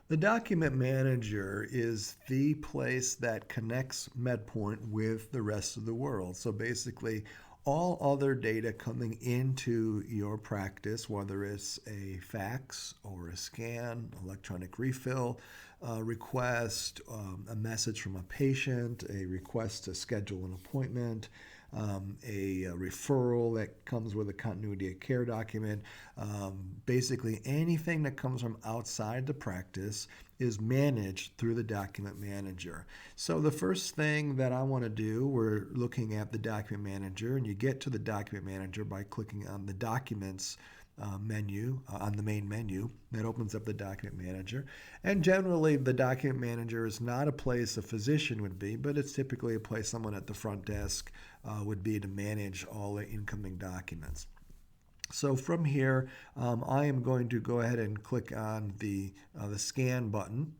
The document manager is the place that connects MedPoint with the rest of the world. So basically, all other data coming into your practice, whether it's a fax or a scan, electronic refill request, a message from a patient, a request to schedule an appointment, a referral that comes with a continuity of care document. Basically, anything that comes from outside the practice is managed through the document manager. So the first thing that I want to do, we're looking at the document manager, and you get to the document manager by clicking on the documents menu on the main menu that opens up the document manager. And generally, the document manager is not a place a physician would be, but it's typically a place someone at the front desk would be to manage all the incoming documents. So from here, I am going to go ahead and click on the scan button,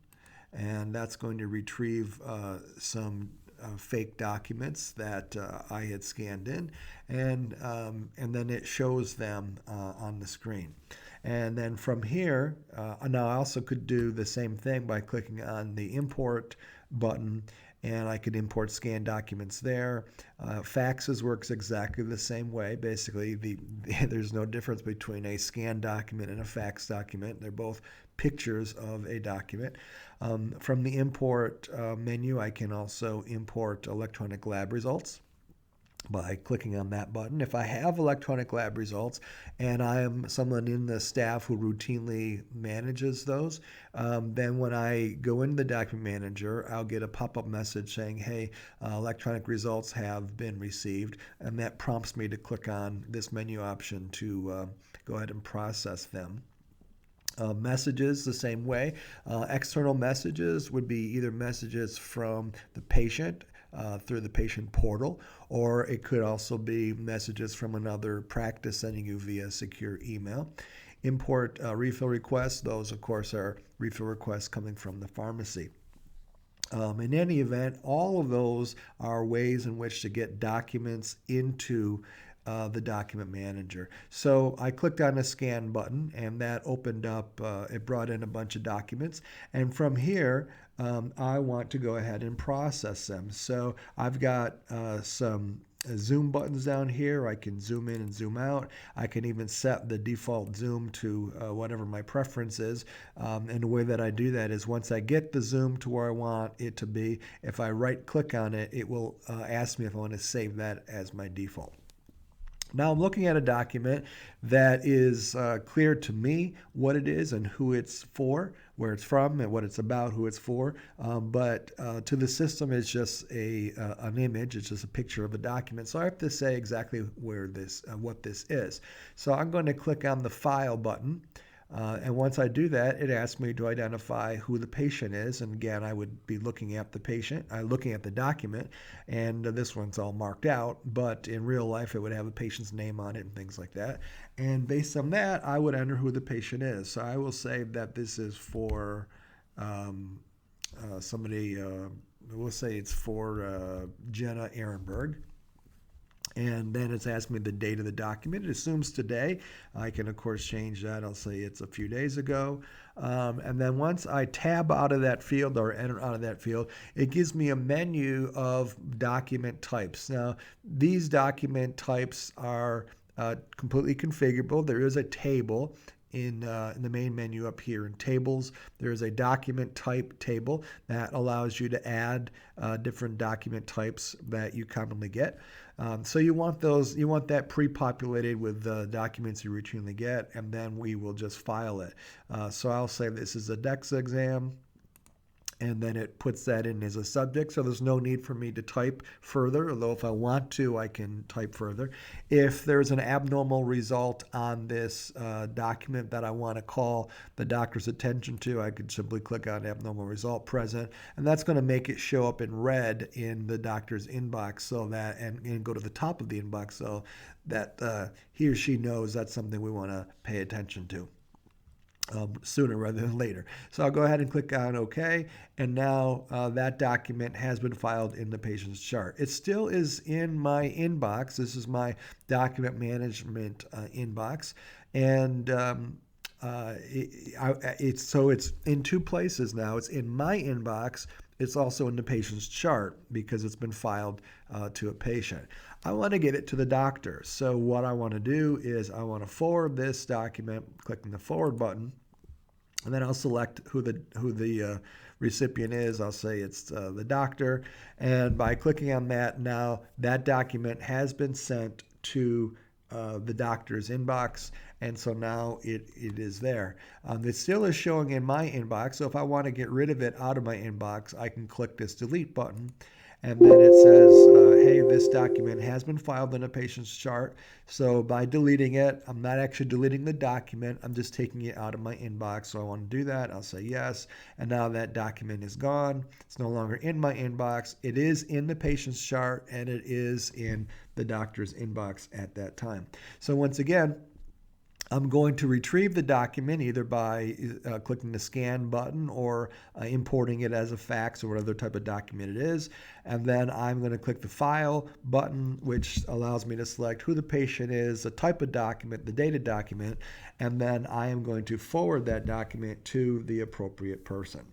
and that's going to retrieve some fake documents that I had scanned in, and then it shows them on the screen. And then from here, now I also could do the same thing by clicking on the import button, and I could import scanned documents there. Faxes works exactly the same way. Basically, there's no difference between a scanned document and a fax document. They're both pictures of a document. From the import menu, I can also import electronic lab results by clicking on that button. If I have electronic lab results and I am someone in the staff who routinely manages those, then when I go into the document manager, I'll get a pop-up message saying, hey, electronic results have been received, and that prompts me to click on this menu option to go ahead and process them. Messages the same way. External messages would be either messages from the patient through the patient portal, or it could also be messages from another practice sending you via secure email. Import refill requests, those of course are refill requests coming from the pharmacy. In any event, all of those are ways in which to get documents into the document manager. So I clicked on the scan button, and that opened up, it brought in a bunch of documents. And from here, I want to go ahead and process them. So I've got some zoom buttons down here. I can zoom in and zoom out. I can even set the default zoom to whatever my preference is. And the way that I do that is once I get the zoom to where I want it to be, if I right click on it, it will ask me if I want to save that as my default. Now I'm looking at a document that is clear to me what it is and who it's for, where it's from, and what it's about, who it's for. But to the system, it's just an image. It's just a picture of a document. So I have to say exactly where what this is. So I'm going to click on the File button. And once I do that, it asks me to identify who the patient is. And again, I would be looking at the patient, looking at the document, and this one's all marked out. But in real life, it would have a patient's name on it and things like that. And based on that, I would enter who the patient is. So I will say that this is for somebody, we'll say it's for Jenna Ehrenberg. And then it's asked me the date of the document. It assumes today. I can, of course, change that. I'll say it's a few days ago. And then once I tab out of that field or enter out of that field, it gives me a menu of document types. Now, these document types are completely configurable. There is a table in the main menu up here in tables. There is a document type table that allows you to add different document types that you commonly get. So you want that pre-populated with the documents you routinely get, and then we will just file it. So I'll say this is a DEXA exam, and then it puts that in as a subject. So there's no need for me to type further, although if I want to, I can type further. If there's an abnormal result on this document that I want to call the doctor's attention to, I could simply click on abnormal result present, and that's going to make it show up in red in the doctor's inbox, so that and go to the top of the inbox so that he or she knows that's something we want to pay attention to. Sooner rather than later. So I'll go ahead and click on OK, and now that document has been filed in the patient's chart. It still is in my inbox. This is my document management inbox, and it's in two places now. It's in my inbox. It's also in the patient's chart because it's been filed to a patient. I want to get it to the doctor. So what I want to do is I want to forward this document, clicking the forward button, and then I'll select who the recipient is. I'll say it's the doctor, and by clicking on that, now that document has been sent to the doctor's inbox, and so now it is there. It still is showing in my inbox, so if I want to get rid of it out of my inbox, I can click this delete button, and then it says, hey, this document has been filed in a patient's chart. So by deleting it, I'm not actually deleting the document, I'm just taking it out of my inbox. So I want to do that, I'll say yes, and now that document is gone. It's no longer in my inbox. It is in the patient's chart, and it is in the doctor's inbox at that time. So once again, I'm going to retrieve the document either by clicking the scan button or importing it as a fax or whatever type of document it is. And then I'm going to click the file button, which allows me to select who the patient is, the type of document, the dated document, and then I am going to forward that document to the appropriate person.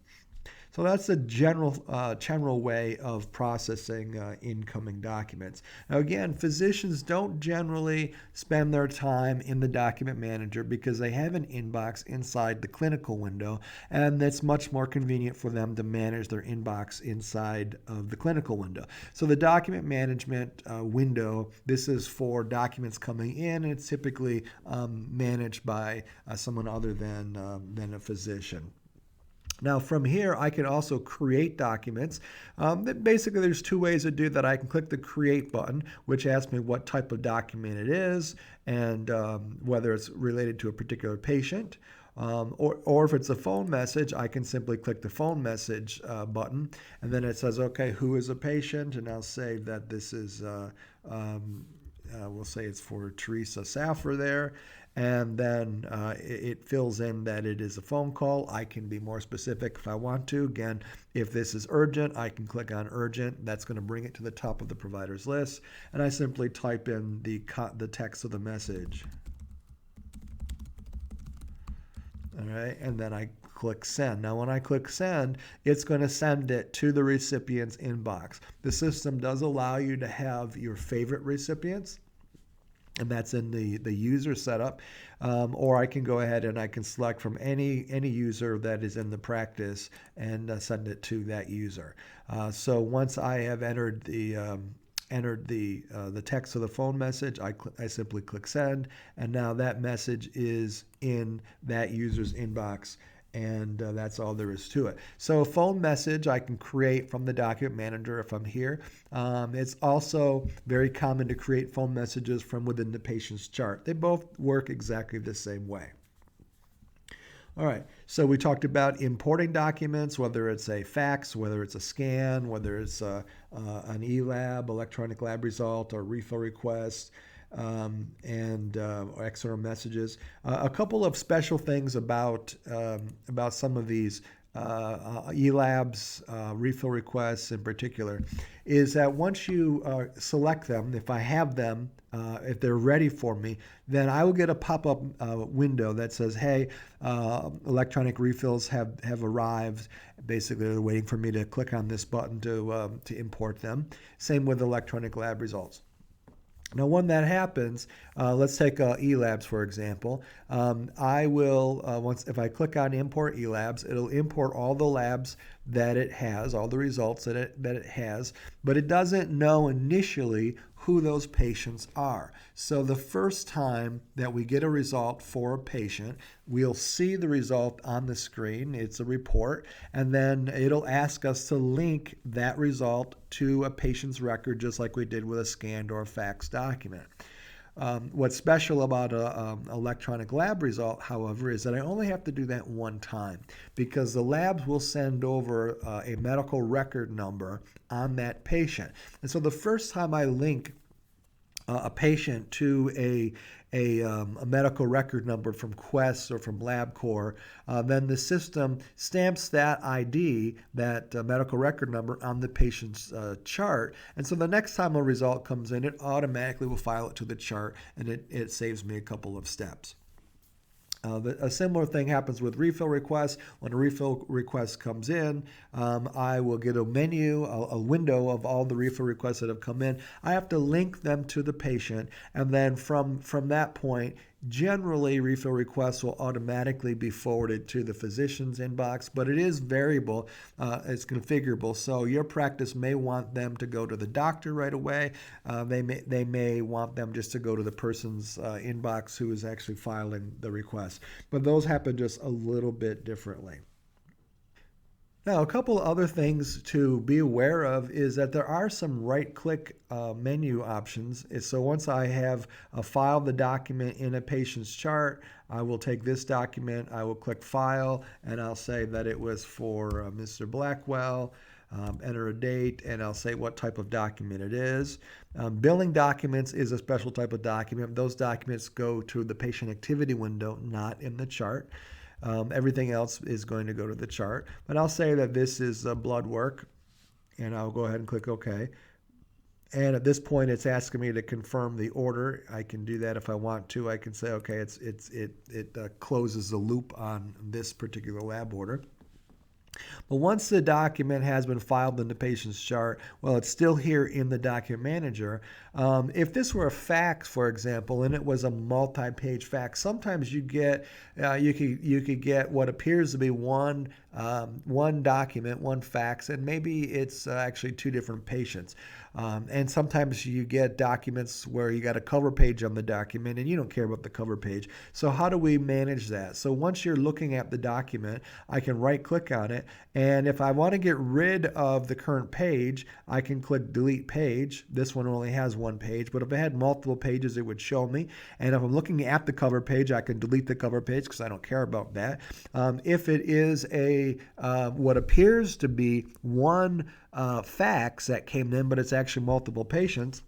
So that's the general way of processing incoming documents. Now again, physicians don't generally spend their time in the document manager because they have an inbox inside the clinical window, and it's much more convenient for them to manage their inbox inside of the clinical window. So the document management window, this is for documents coming in, and it's typically managed by someone other than a physician. Now from here, I can also create documents. Basically, there's two ways to do that. I can click the create button, which asks me what type of document it is and whether it's related to a particular patient. Or if it's a phone message, I can simply click the phone message button, and then it says, okay, who is a patient? And I'll say that this is, we'll say it's for Teresa Saffer there. And then it fills in that it is a phone call. I can be more specific if I want to. Again, if this is urgent, I can click on urgent. That's going to bring it to the top of the provider's list. And I simply type in the text of the message. All right, and then I click send. Now when I click send, it's going to send it to the recipient's inbox. The system does allow you to have your favorite recipients, and that's in the user setup, or I can go ahead and I can select from any user that is in the practice and send it to that user. So once I have entered the text of the phone message, I simply click send, and now that message is in that user's inbox. And that's all there is to it. So a phone message I can create from the document manager if I'm here. It's also very common to create phone messages from within the patient's chart. They both work exactly the same way. All right, so we talked about importing documents, whether it's a fax, whether it's a scan, whether it's an eLab, electronic lab result, or refill request, and external messages. A couple of special things about some of these eLabs, refill requests in particular, is that once you select them, if I have them, if they're ready for me, then I will get a pop-up window that says, hey, electronic refills have arrived. Basically, they're waiting for me to click on this button to import them. Same with electronic lab results. Now, when that happens, let's take eLabs, for example. I will, if I click on Import eLabs, it'll import all the labs that it has, all the results that it has, but it doesn't know initially who those patients are. So the first time that we get a result for a patient, we'll see the result on the screen. It's a report, and then it'll ask us to link that result to a patient's record, just like we did with a scanned or a faxed document. What's special about an electronic lab result, however, is that I only have to do that one time, because the labs will send over a medical record number on that patient. And so the first time I link a patient to a medical record number from Quest or from LabCorp, then the system stamps that ID, that medical record number, on the patient's chart. And so the next time a result comes in, it automatically will file it to the chart, and it saves me a couple of steps. A similar thing happens with refill requests. When a refill request comes in, I will get a menu, a window of all the refill requests that have come in. I have to link them to the patient, and then from that point, generally refill requests will automatically be forwarded to the physician's inbox, but it is variable. It's configurable. So your practice may want them to go to the doctor right away. They may want them just to go to the person's inbox who is actually filing the request. But those happen just a little bit differently. Now, a couple other things to be aware of is that there are some right-click menu options. So once I have filed the document in a patient's chart, I will take this document, I will click File, and I'll say that it was for Mr. Blackwell. Enter a date, and I'll say what type of document it is. Billing documents is a special type of document. Those documents go to the patient activity window, not in the chart. Everything else is going to go to the chart. But I'll say that this is blood work, and I'll go ahead and click OK. And at this point, it's asking me to confirm the order. I can do that if I want to. I can say, OK, it closes the loop on this particular lab order. But once the document has been filed in the patient's chart, well, it's still here in the document manager. If this were a fax, for example, and it was a multi-page fax, sometimes you get you could get what appears to be one document, one fax, and maybe it's actually two different patients. And sometimes you get documents where you got a cover page on the document and you don't care about the cover page. So how do we manage that? So once you're looking at the document, I can right click on it. And if I want to get rid of the current page, I can click delete page. This one only has one page, but if it had multiple pages, it would show me. And if I'm looking at the cover page, I can delete the cover page because I don't care about that. If it is a what appears to be one fax that came in, but it's actually multiple patients,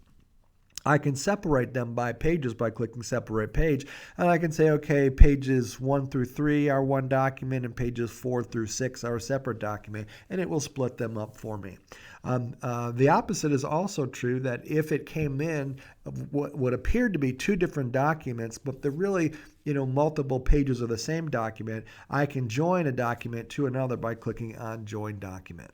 I can separate them by pages by clicking separate page, and I can say, okay, pages 1 through 3 are one document and pages 4 through 6 are a separate document, and it will split them up for me. The opposite is also true, that if it came in what appeared to be two different documents, but they're really multiple pages of the same document, I can join a document to another by clicking on Join Document.